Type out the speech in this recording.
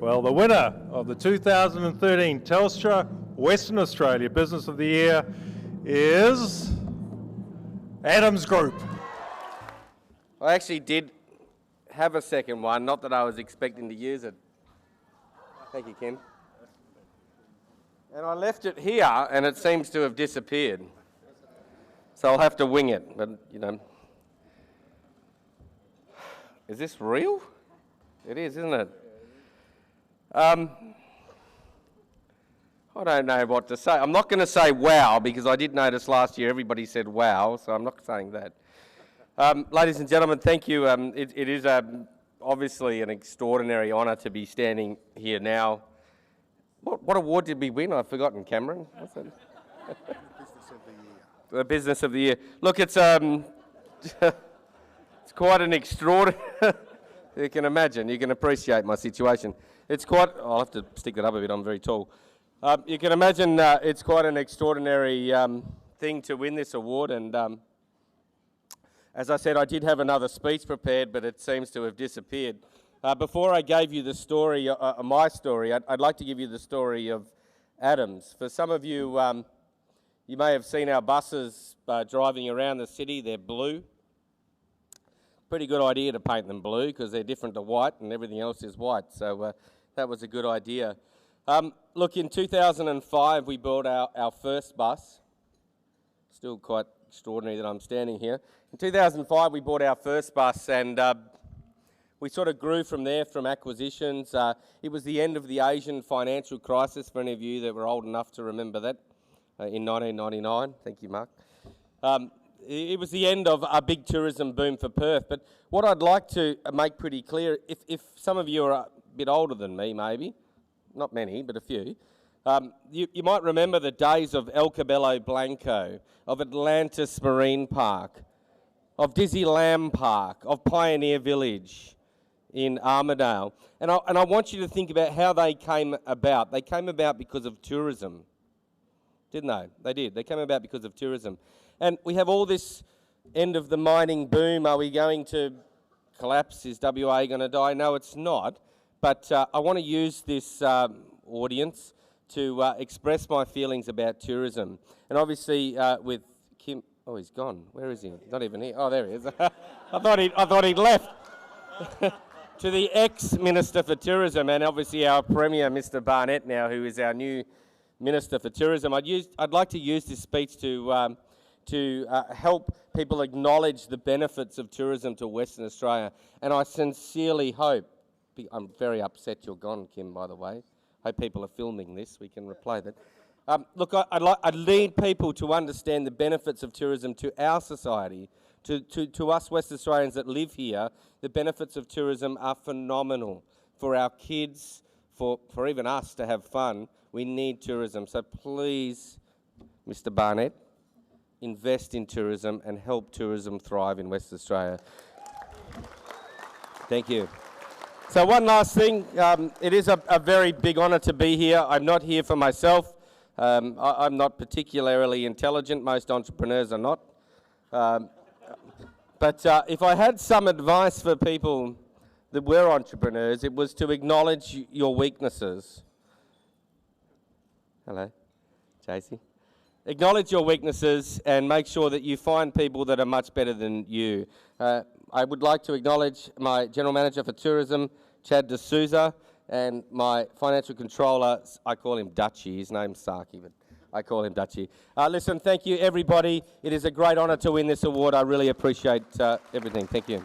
Well, the winner of the 2013 Telstra Western Australia Business of the Year is Adams Group. I actually did have a second one, not that I was expecting to use it. Thank you, Kim. And I left it here, and it seems to have disappeared. So I'll have to wing it, but, you know. Is this real? It is, isn't it? I don't know what to say. I'm not going to say wow, because I did notice last year everybody said wow, so I'm not saying that. Ladies and gentlemen, thank you. It is obviously an extraordinary honour to be standing here now. What award did we win? I've forgotten, Cameron. What's it? Business of the Year. The Business of the Year. Look, it's it's quite an extraordinary... You can imagine, you can appreciate my situation. It's quite... I'll have to stick that up a bit, I'm very tall. You can imagine it's quite an extraordinary thing to win this award, and as I said, I did have another speech prepared, but it seems to have disappeared. Before I gave you the story, my story, I'd like to give you the story of Adams. For some of you, you may have seen our buses driving around the city. They're blue. Pretty good idea to paint them blue because they're different to white and everything else is white. So that was a good idea. Look, in 2005, we built our first bus. Still quite extraordinary that I'm standing here. In 2005, we bought our first bus, and we sort of grew from there, from acquisitions. It was the end of the Asian financial crisis, for any of you that were old enough to remember that, in 1999. Thank you, Mark. It was the end of a big tourism boom for Perth. But what I'd like to make pretty clear, if some of you are a bit older than me, maybe, not many, but a few, you might remember the days of El Cabello Blanco, of Atlantis Marine Park, of Dizzy Lamb Park, of Pioneer Village in Armidale. And I want you to think about how they came about. They came about because of tourism, didn't they? They did. They came about because of tourism. And we have all this end of the mining boom. Are we going to collapse? Is WA going to die? No, it's not. But I want to use this audience to express my feelings about tourism. And obviously with Kim... Oh, he's gone. Where is he? Not even here. Oh, there he is. I thought he'd left. To the ex-Minister for Tourism, and obviously our Premier, Mr. Barnett now, who is our new Minister for Tourism. I'd like to use this speech to help people acknowledge the benefits of tourism to Western Australia. And I sincerely hope... I'm very upset you're gone, Kim, by the way. Hope people are filming this. We can replay that. Look, I'd need people to understand the benefits of tourism to our society, to us West Australians that live here. The benefits of tourism are phenomenal for our kids, for even us to have fun. We need tourism. So please, Mr. Barnett, invest in tourism and help tourism thrive in West Australia. Thank you. So one last thing, it is a very big honour to be here. I'm not here for myself. I'm not particularly intelligent. Most entrepreneurs are not. But if I had some advice for people that were entrepreneurs, it was to acknowledge your weaknesses. Hello, Jaycee. Acknowledge your weaknesses and make sure that you find people that are much better than you. I would like to acknowledge my General Manager for Tourism, Chad D'Souza, and my Financial Controller, I call him Dutchy, his name's Saki, but I call him Dutchy. Listen, thank you everybody. It is a great honour to win this award. I really appreciate everything. Thank you.